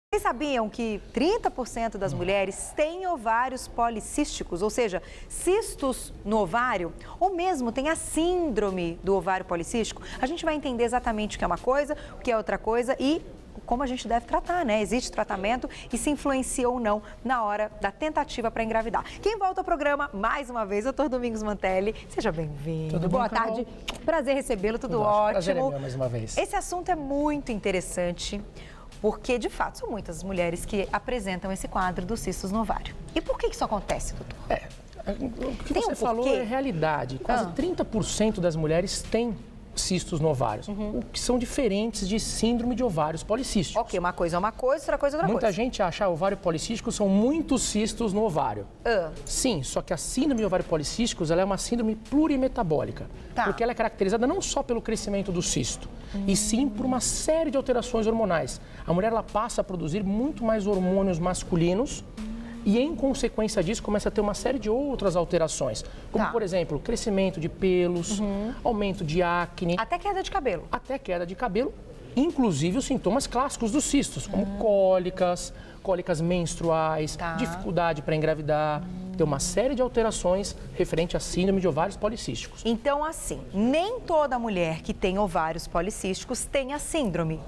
Vocês sabiam que 30% das mulheres têm ovários policísticos, ou seja, cistos no ovário, ou mesmo tem a síndrome do ovário policístico? A gente vai entender exatamente o que é uma coisa, o que é outra coisa e como a gente deve tratar, né? Existe tratamento e se influencia ou não na hora da tentativa para engravidar. Quem volta ao programa, mais uma vez, Dr. Domingos Mantelli. Seja bem-vindo. Boa tarde. Prazer recebê-lo, tudo ótimo. Prazer é meu, mais uma vez. Esse assunto é muito interessante. Porque, de fato, são muitas mulheres que apresentam esse quadro dos cistos no ovário. E por que isso acontece, doutor? O que você falou é realidade. Quase 30% das mulheres têm cistos no ovário, o que são diferentes de síndrome de ovários policísticos. Ok, uma coisa é uma coisa, outra coisa é outra coisa. Muita gente acha que ovário policístico são muitos cistos no ovário. Sim, só que a síndrome de ovário policísticos ela é uma síndrome plurimetabólica. Porque ela é caracterizada não só pelo crescimento do cisto, e sim por uma série de alterações hormonais. A mulher ela passa a produzir muito mais hormônios masculinos e, em consequência disso, começa a ter uma série de outras alterações. Como, por exemplo, crescimento de pelos, aumento de acne. Até queda de cabelo. Até queda de cabelo, inclusive os sintomas clássicos dos cistos, como cólicas menstruais, dificuldade para engravidar. Tem uma série de alterações referente à síndrome de ovários policísticos. Então, assim, nem toda mulher que tem ovários policísticos tem a síndrome.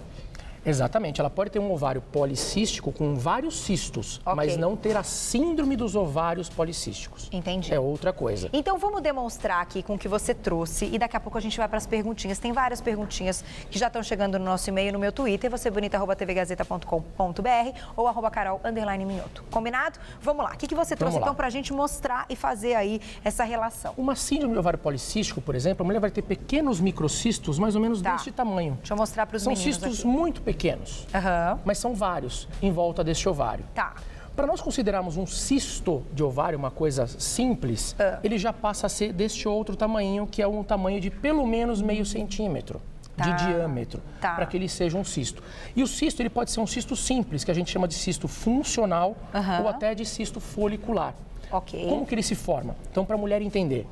Exatamente, ela pode ter um ovário policístico com vários cistos, mas não ter a síndrome dos ovários policísticos. Entendi. É outra coisa. Então vamos demonstrar aqui com o que você trouxe e daqui a pouco a gente vai para as perguntinhas. Tem várias perguntinhas que já estão chegando no nosso e-mail, no meu Twitter, vocêbonita@tvgazeta.com.br ou @carol_minhoto. Combinado? Vamos lá. O que você trouxe então para a gente mostrar e fazer aí essa relação? Uma síndrome de ovário policístico, por exemplo, a mulher vai ter pequenos microcistos, mais ou menos deste tamanho. Deixa eu mostrar para os meninos aqui. São cistos muito pequenos, mas são vários em volta deste ovário. Para nós considerarmos um cisto de ovário uma coisa simples, ele já passa a ser deste outro tamanho, que é um tamanho de pelo menos meio centímetro de diâmetro, para que ele seja um cisto. E o cisto ele pode ser um cisto simples, que a gente chama de cisto funcional ou até de cisto folicular. Como que ele se forma? Então, para a mulher entender,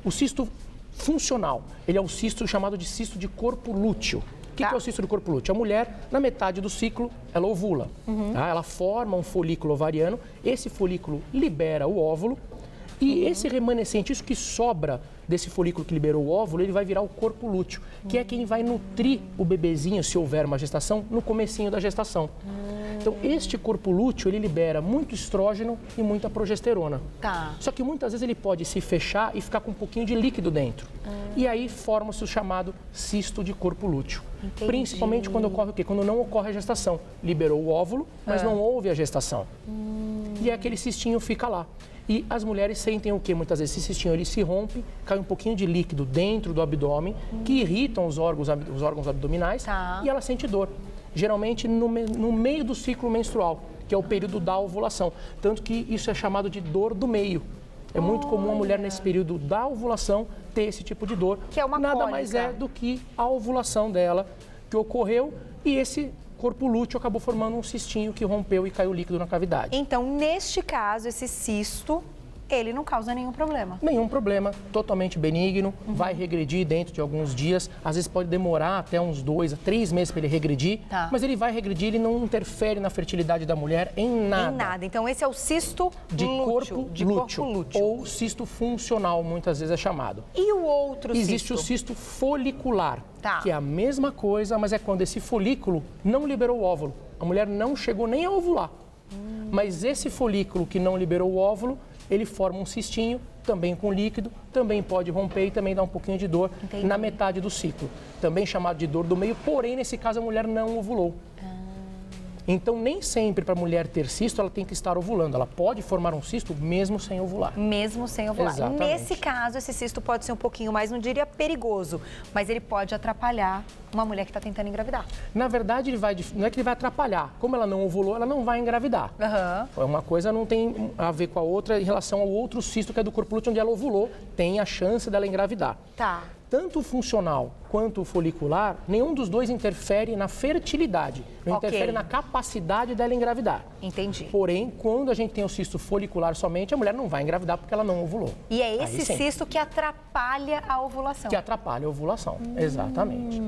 o cisto funcional, ele é o cisto chamado de cisto de corpo lúteo. O que é o cisto do corpo lúteo? A mulher, na metade do ciclo, ela ovula. Ela forma um folículo ovariano, esse folículo libera o óvulo e esse remanescente, isso que sobra desse folículo que liberou o óvulo, ele vai virar o corpo lúteo, que é quem vai nutrir o bebezinho, se houver uma gestação, no comecinho da gestação. Então, este corpo lúteo, ele libera muito estrógeno e muita progesterona. Só que muitas vezes ele pode se fechar e ficar com um pouquinho de líquido dentro. E aí forma-se o chamado cisto de corpo lúteo. Principalmente quando ocorre o quê? Quando não ocorre a gestação. Liberou o óvulo, mas não houve a gestação. E aquele cistinho fica lá. E as mulheres sentem o quê? Muitas vezes esse cistinho ele se rompe, cai um pouquinho de líquido dentro do abdômen, que irritam os órgãos abdominais e ela sente dor. Geralmente no meio do ciclo menstrual, que é o período da ovulação. Tanto que isso é chamado de dor do meio. É muito comum a mulher nesse período da ovulação ter esse tipo de dor. Que é uma Nada cólica. mais é do que a ovulação dela que ocorreu e esse corpo lúteo acabou formando um cistinho que rompeu e caiu líquido na cavidade. Então, neste caso, esse cisto, ele não causa nenhum problema. Nenhum problema, totalmente benigno, vai regredir dentro de alguns dias, às vezes pode demorar até uns 2 a 3 meses para ele regredir, mas ele vai regredir, ele não interfere na fertilidade da mulher em nada. Em nada. Então, esse é o cisto de corpo lúteo, ou cisto funcional, muitas vezes é chamado. E o outro cisto? Existe o cisto folicular, que é a mesma coisa, mas é quando esse folículo não liberou o óvulo. A mulher não chegou nem a ovular. Mas esse folículo que não liberou o óvulo, ele forma um cistinho, também com líquido, também pode romper e também dá um pouquinho de dor na metade do ciclo. Também chamado de dor do meio, porém, nesse caso, a mulher não ovulou. Então, nem sempre para a mulher ter cisto, ela tem que estar ovulando. Ela pode formar um cisto mesmo sem ovular. Mesmo sem ovular. Exatamente. Nesse caso, esse cisto pode ser um pouquinho mais, não diria perigoso, mas ele pode atrapalhar uma mulher que está tentando engravidar. Na verdade, não é que ele vai atrapalhar. Como ela não ovulou, ela não vai engravidar. Uma coisa não tem a ver com a outra em relação ao outro cisto que é do corpo lúteo, onde ela ovulou, tem a chance dela engravidar. tanto o funcional quanto o folicular, nenhum dos dois interfere na fertilidade, não interfere na capacidade dela engravidar. Entendi. Porém, quando a gente tem o cisto folicular somente, a mulher não vai engravidar porque ela não ovulou. E é esse cisto que atrapalha a ovulação. Que atrapalha a ovulação, exatamente.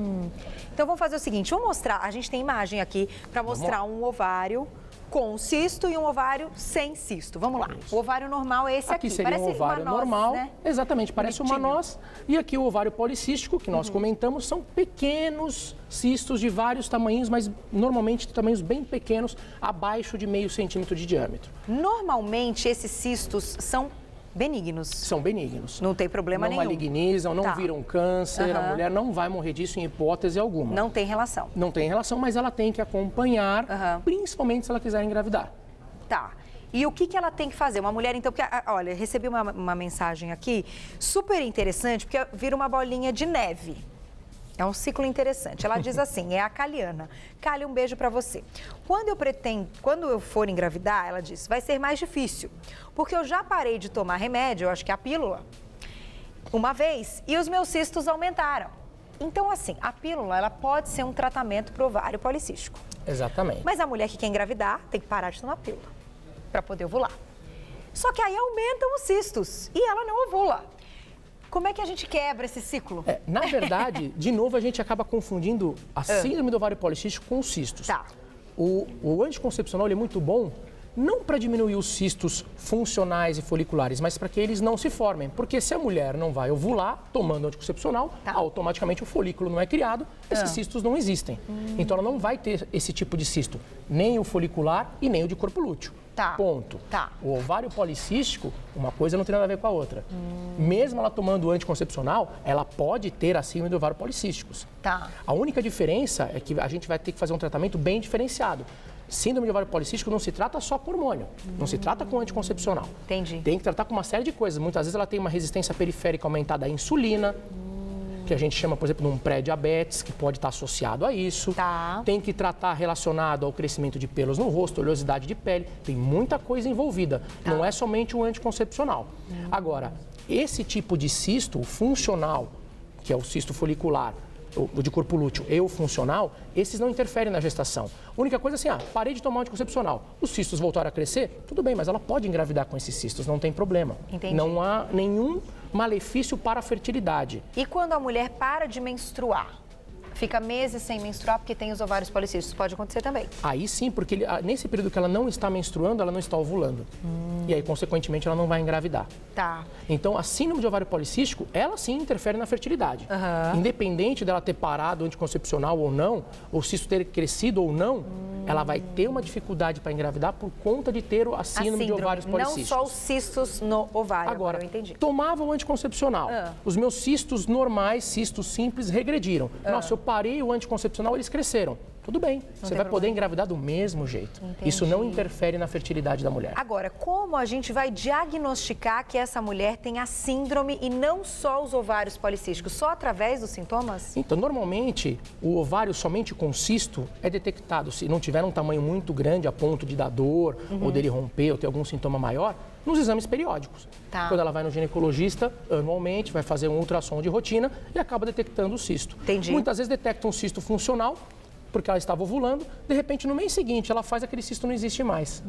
Então vamos fazer o seguinte, vamos mostrar, a gente tem imagem aqui para mostrar um ovário com cisto e um ovário sem cisto. Vamos lá. Isso. O ovário normal é esse aqui. Seria parece um ovário normal, né? Exatamente, parece uma noz. E aqui o ovário policístico, que nós comentamos, são pequenos cistos de vários tamanhos, mas normalmente tamanhos bem pequenos, abaixo de meio centímetro de diâmetro. Normalmente esses cistos são benignos. São benignos. Não tem problema nenhum. Não malignizam, não viram câncer, a mulher não vai morrer disso em hipótese alguma. Não tem relação. Não tem relação, mas ela tem que acompanhar, principalmente se ela quiser engravidar. Tá. E o que ela tem que fazer? Uma mulher, então, porque, olha, recebi uma mensagem aqui super interessante, porque vira uma bolinha de neve. É um ciclo interessante. Ela diz assim, é a Caliana. Cali, um beijo pra você. Quando eu for engravidar, ela diz, vai ser mais difícil. Porque eu já parei de tomar remédio, eu acho que é a pílula, uma vez, e os meus cistos aumentaram. Então, assim, a pílula, ela pode ser um tratamento pro ovário policístico. Exatamente. Mas a mulher que quer engravidar tem que parar de tomar pílula pra poder ovular. Só que aí aumentam os cistos e ela não ovula. Como é que a gente quebra esse ciclo? Na verdade, de novo, a gente acaba confundindo a síndrome do ovário policístico com os cistos. Tá. O anticoncepcional ele é muito bom, não para diminuir os cistos funcionais e foliculares, mas para que eles não se formem. Porque se a mulher não vai ovular tomando anticoncepcional, automaticamente o folículo não é criado, esses cistos não existem. Então ela não vai ter esse tipo de cisto, nem o folicular e nem o de corpo lúteo. Tá. Ponto. Tá. O ovário policístico, uma coisa não tem nada a ver com a outra. Mesmo ela tomando anticoncepcional, ela pode ter a síndrome do ovário policísticos. Tá. A única diferença é que a gente vai ter que fazer um tratamento bem diferenciado. Síndrome de ovário policístico não se trata só com hormônio, não se trata com anticoncepcional. Entendi. Tem que tratar com uma série de coisas. Muitas vezes ela tem uma resistência periférica aumentada à insulina, que a gente chama, por exemplo, de um pré-diabetes, que pode estar associado a isso. Tá. Tem que tratar relacionado ao crescimento de pelos no rosto, oleosidade de pele. Tem muita coisa envolvida. Tá. Não é somente o anticoncepcional. Agora, esse tipo de cisto, o funcional, que é o cisto folicular, o de corpo lúteo e o funcional, esses não interferem na gestação. A única coisa é assim, parei de tomar anticoncepcional, os cistos voltaram a crescer, tudo bem, mas ela pode engravidar com esses cistos, não tem problema. Entendi. Não há nenhum malefício para a fertilidade. E quando a mulher para de menstruar? Fica meses sem menstruar porque tem os ovários policísticos. Pode acontecer também. Aí sim, porque nesse período que ela não está menstruando, ela não está ovulando. E aí, consequentemente, ela não vai engravidar. Tá. Então, a síndrome de ovário policístico, ela sim interfere na fertilidade. Independente dela ter parado o anticoncepcional ou não, ou cisto ter crescido ou não, ela vai ter uma dificuldade para engravidar por conta de ter a síndrome de ovários policísticos. Não só os cistos no ovário. Agora, eu entendi. Tomava o anticoncepcional. Os meus cistos normais, cistos simples, regrediram. Nossa, eu parei o anticoncepcional, eles cresceram. Tudo bem, você vai poder engravidar do mesmo jeito. Entendi. Isso não interfere na fertilidade da mulher. Agora, como a gente vai diagnosticar que essa mulher tem a síndrome e não só os ovários policísticos? Só através dos sintomas? Então, normalmente, o ovário somente com cisto é detectado. Se não tiver um tamanho muito grande a ponto de dar dor, ou dele romper, ou ter algum sintoma maior, nos exames periódicos. Tá. Quando ela vai no ginecologista, anualmente, vai fazer um ultrassom de rotina e acaba detectando o cisto. Entendi. Muitas vezes detecta um cisto funcional, porque ela estava ovulando, de repente, no mês seguinte, ela faz aquele cisto não existe mais.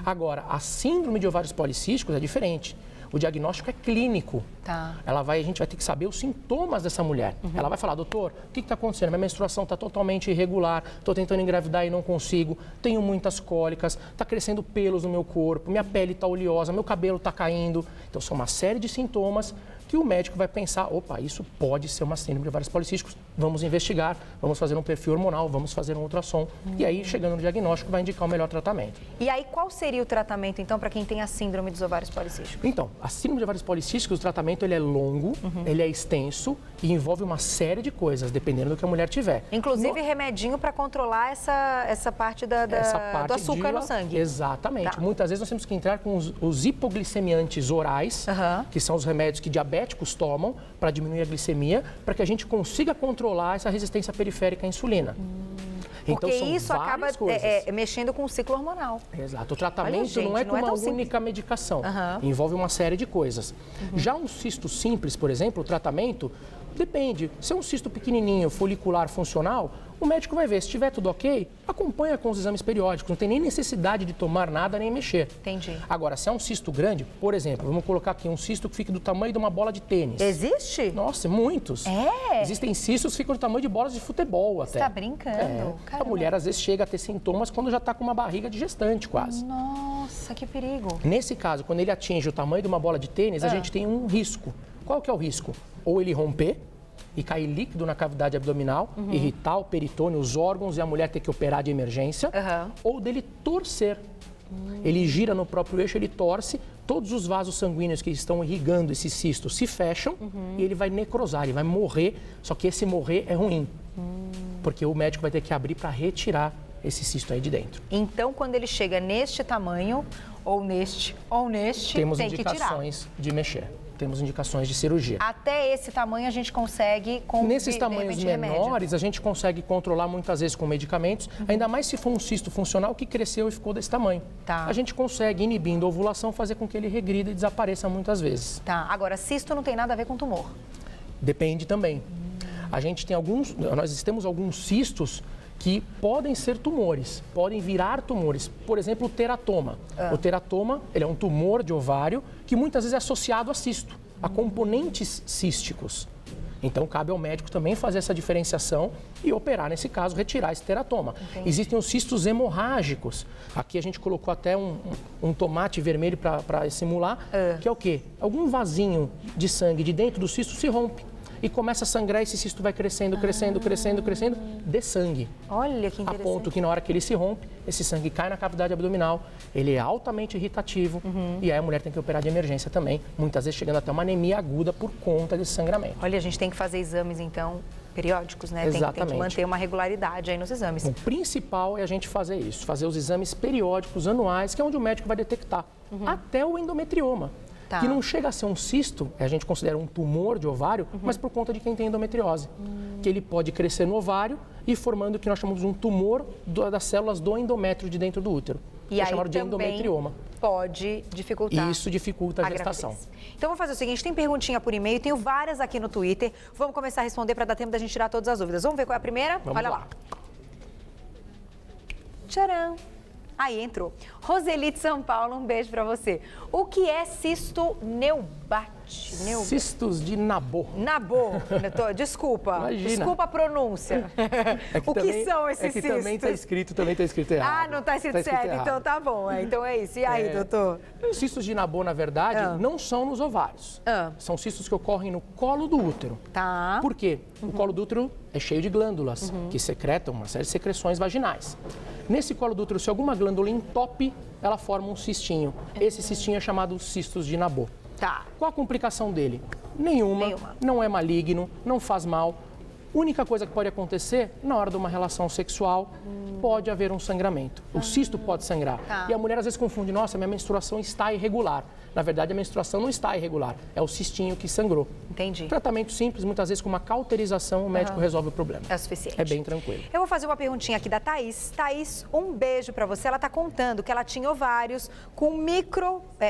Agora, a síndrome de ovários policísticos é diferente. O diagnóstico é clínico. Tá. A gente vai ter que saber os sintomas dessa mulher. Ela vai falar, doutor, o que está acontecendo? Minha menstruação está totalmente irregular, estou tentando engravidar e não consigo, tenho muitas cólicas, está crescendo pelos no meu corpo, minha pele está oleosa, meu cabelo está caindo. Então, são uma série de sintomas que o médico vai pensar, opa, isso pode ser uma síndrome de ovários policísticos, vamos investigar, vamos fazer um perfil hormonal, vamos fazer um ultrassom. E aí, chegando no diagnóstico, vai indicar o melhor tratamento. E aí, qual seria o tratamento, então, para quem tem a síndrome dos ovários policísticos? Então, a síndrome de ovários policísticos, o tratamento ele é longo, ele é extenso e envolve uma série de coisas, dependendo do que a mulher tiver. Inclusive, remedinho para controlar essa parte do açúcar no sangue. Exatamente. Tá. Muitas vezes nós temos que entrar com os hipoglicemiantes orais, que são os remédios que diabéticos tomam para diminuir a glicemia, para que a gente consiga controlar essa resistência periférica à insulina. Porque então, isso acaba mexendo com o ciclo hormonal. Exato. O tratamento Olha, gente, não é com uma tão única medicação. Envolve uma série de coisas. Já um cisto simples, por exemplo, o tratamento, Depende. Se é um cisto pequenininho, folicular, funcional, o médico vai ver. Se estiver tudo ok, acompanha com os exames periódicos. Não tem nem necessidade de tomar nada nem mexer. Entendi. Agora, se é um cisto grande, por exemplo, vamos colocar aqui um cisto que fica do tamanho de uma bola de tênis. Existe? Nossa, muitos. É? Existem cistos que ficam do tamanho de bolas de futebol até. Você tá brincando? A mulher às vezes chega a ter sintomas quando já está com uma barriga de gestante quase. Nossa, que perigo. Nesse caso, quando ele atinge o tamanho de uma bola de tênis, a gente tem um risco. Qual que é o risco? Ou ele romper e cair líquido na cavidade abdominal, irritar o peritônio, os órgãos e a mulher ter que operar de emergência, ou dele torcer. Ele gira no próprio eixo, ele torce, todos os vasos sanguíneos que estão irrigando esse cisto se fecham e ele vai necrosar, ele vai morrer, só que esse morrer é ruim, porque o médico vai ter que abrir para retirar esse cisto aí de dentro. Então, quando ele chega neste tamanho, ou neste, temos tem que tirar. indicações de mexer. Temos indicações de cirurgia. Até esse tamanho a gente consegue... Nesses tamanhos menores, a gente consegue controlar muitas vezes com medicamentos, ainda mais se for um cisto funcional que cresceu e ficou desse tamanho. Tá. A gente consegue, inibindo a ovulação, fazer com que ele regrida e desapareça muitas vezes. Tá, agora cisto não tem nada a ver com tumor. Depende também. A gente tem nós temos alguns cistos que podem ser tumores, podem virar tumores. Por exemplo, o teratoma. O teratoma, ele é um tumor de ovário que muitas vezes é associado a cisto, a componentes císticos. Então, cabe ao médico também fazer essa diferenciação e operar, nesse caso, retirar esse teratoma. Entendi. Existem os cistos hemorrágicos. Aqui a gente colocou até um tomate vermelho para simular, que é o quê? Algum vasinho de sangue de dentro do cisto se rompe. E começa a sangrar, esse cisto vai crescendo, de sangue. Olha que interessante. A ponto que na hora que ele se rompe, esse sangue cai na cavidade abdominal, ele é altamente irritativo e aí a mulher tem que operar de emergência também, muitas vezes chegando até uma anemia aguda por conta desse sangramento. Olha, a gente tem que fazer exames, então, periódicos, né? Exatamente. Tem que manter uma regularidade aí nos exames. O principal é a gente fazer isso, fazer os exames periódicos anuais, que é onde o médico vai detectar, até o endometrioma. Tá. Que não chega a ser um cisto, a gente considera um tumor de ovário, mas por conta de quem tem endometriose. Que ele pode crescer no ovário e formando o que nós chamamos de um tumor das células do endométrio de dentro do útero. E é aí chamado de também endometrioma. Pode dificultar. Isso dificulta a gestação. Gravidez. Então, vamos fazer o seguinte, tem perguntinha por e-mail, tenho várias aqui no Twitter. Vamos começar a responder para dar tempo da gente tirar todas as dúvidas. Vamos ver qual é a primeira? Vamos Olha lá. Tcharam! Aí entrou. Roseli de São Paulo, um beijo pra você. O que é cisto neubate? Cistos de Nabô. Nabô. Desculpa. Imagina. Desculpa a pronúncia. O que são esses cistos? Também está escrito errado. Ah, não está escrito certo. Então tá bom. Então é isso. E aí, doutor? Os cistos de Nabô, na verdade, não são nos ovários. São cistos que ocorrem no colo do útero. Tá. Por quê? O colo do útero é cheio de glândulas que secretam uma série de secreções vaginais. Nesse colo do útero, se alguma glândula entope, ela forma um cistinho. Esse cistinho é chamado cistos de Nabô. Tá. Qual a complicação dele? Nenhuma. Não é maligno, não faz mal. Única coisa que pode acontecer, na hora de uma relação sexual, pode haver um sangramento. O cisto pode sangrar. Tá. E a mulher às vezes confunde, nossa, minha menstruação está irregular. Na verdade, a menstruação não está irregular, é o cistinho que sangrou. Entendi. Tratamento simples, muitas vezes com uma cauterização, o médico resolve o problema. É o suficiente. É bem tranquilo. Eu vou fazer uma perguntinha aqui da Thaís. Thaís, um beijo pra você. Ela tá contando que ela tinha ovários com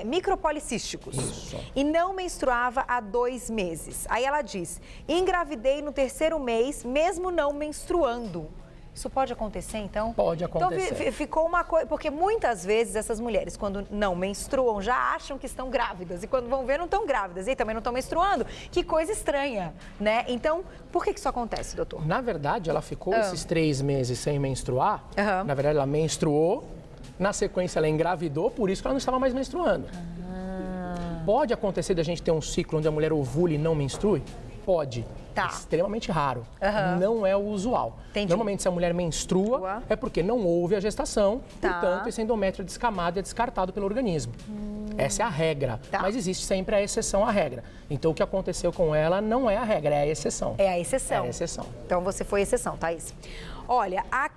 micropolicísticos. Isso. E não menstruava há 2 meses. Aí ela diz, engravidei no 3º mês, mesmo não menstruando. Isso pode acontecer, então? Pode acontecer. Então, ficou uma coisa... Porque muitas vezes essas mulheres, quando não menstruam, já acham que estão grávidas. E quando vão ver, não estão grávidas. E também não estão menstruando. Que coisa estranha, né? Então, por que isso acontece, doutor? Na verdade, ela ficou esses 3 meses sem menstruar. Na verdade, ela menstruou. Na sequência, ela engravidou. Por isso que ela não estava mais menstruando. Pode acontecer da gente ter um ciclo onde a mulher ovula e não menstrue? Pode. Tá. É extremamente raro. Não é o usual. Entendi. Normalmente, se a mulher menstrua, é porque não houve a gestação, Tá. portanto, esse endométrio é descamado e é descartado pelo organismo. Essa é a regra. Tá. Mas existe sempre a exceção à regra. Então, o que aconteceu com ela não é a regra, é a exceção. É a exceção. É a exceção. Então, você foi exceção, Thaís. Olha, a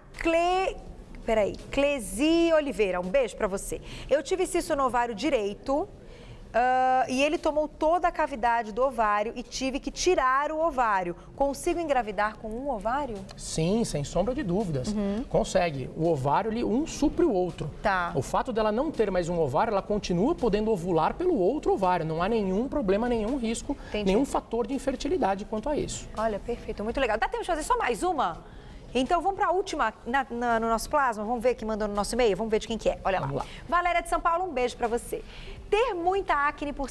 Clesi Oliveira, um beijo pra você. Eu tive cisto no ovário direito, E ele tomou toda a cavidade do ovário e tive que tirar o ovário. Consigo engravidar com um ovário? Sim, sem sombra de dúvidas. Consegue. O ovário, um supre o outro. Tá. O fato dela não ter mais um ovário, ela continua podendo ovular pelo outro ovário. Não há nenhum problema, nenhum risco, nenhum fator de infertilidade quanto a isso. Olha, perfeito, muito legal. Dá tempo de fazer só mais uma? Então, vamos para a última no nosso plasma? Vamos ver quem mandou no nosso e-mail? Vamos ver de quem que é. Olha lá. Valéria de São Paulo, um beijo para você. Ter muita acne pode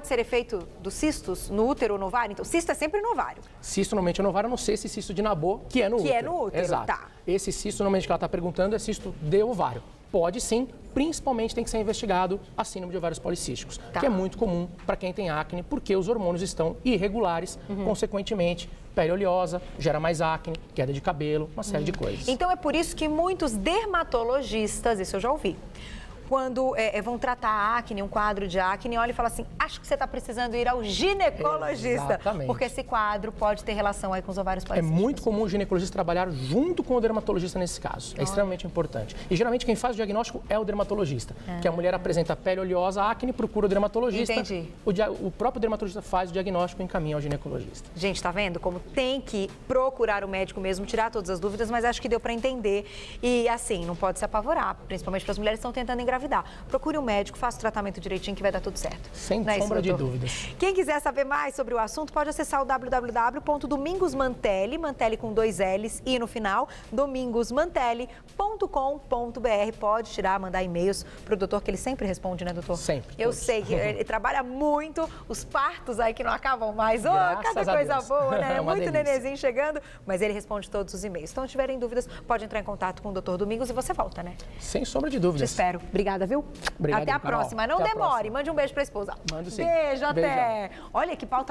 ser efeito dos cistos no útero ou no ovário? Então, cisto é sempre no ovário. Cisto normalmente é no ovário, a não ser esse cisto de Nabô, que é no útero. Que é no útero, exato. tá. Esse cisto, normalmente, que ela está perguntando, é cisto de ovário. Pode sim, principalmente tem que ser investigado a síndrome de ovários policísticos, que é muito comum para quem tem acne, porque os hormônios estão irregulares, consequentemente, pele oleosa, gera mais acne, queda de cabelo, uma série de coisas. Então é por isso que muitos dermatologistas, isso eu já ouvi, quando vão tratar a acne, um quadro de acne, olha e fala assim, acho que você está precisando ir ao ginecologista. Exatamente. Porque esse quadro pode ter relação aí com os ovários É policísticos. muito comum o ginecologista trabalhar junto com o dermatologista nesse caso. É extremamente importante. E geralmente quem faz o diagnóstico é o dermatologista. Que a mulher apresenta pele oleosa, acne, procura o dermatologista. Entendi. O próprio dermatologista faz o diagnóstico e encaminha ao ginecologista. Gente, tá vendo como tem que procurar o médico mesmo, tirar todas as dúvidas, mas acho que deu para entender. E assim, não pode se apavorar, principalmente para as mulheres que estão tentando engravidar. Procure um médico, faça o tratamento direitinho que vai dar tudo certo. Sem sombra de dúvidas. Quem quiser saber mais sobre o assunto, pode acessar o www.domingosmantelli, Mantelli com 2 L's e no final, domingosmantelli.com.br. Pode mandar e-mails pro doutor, que ele sempre responde, né, doutor? Sempre. Eu sei que ele trabalha muito, os partos aí que não acabam mais. Cada a coisa Deus. boa, né? É uma Muito delícia. nenenzinho chegando, mas ele responde todos os e-mails. Então, se tiverem dúvidas, pode entrar em contato com o doutor Domingos e você volta, né? Sem sombra de Te dúvidas. espero. Obrigada, viu? Obrigado, Até a Carol. próxima. Não Até a demore. próxima. Mande um beijo pra esposa. Mando sim. Beijo, até. Beijão. Olha que pauta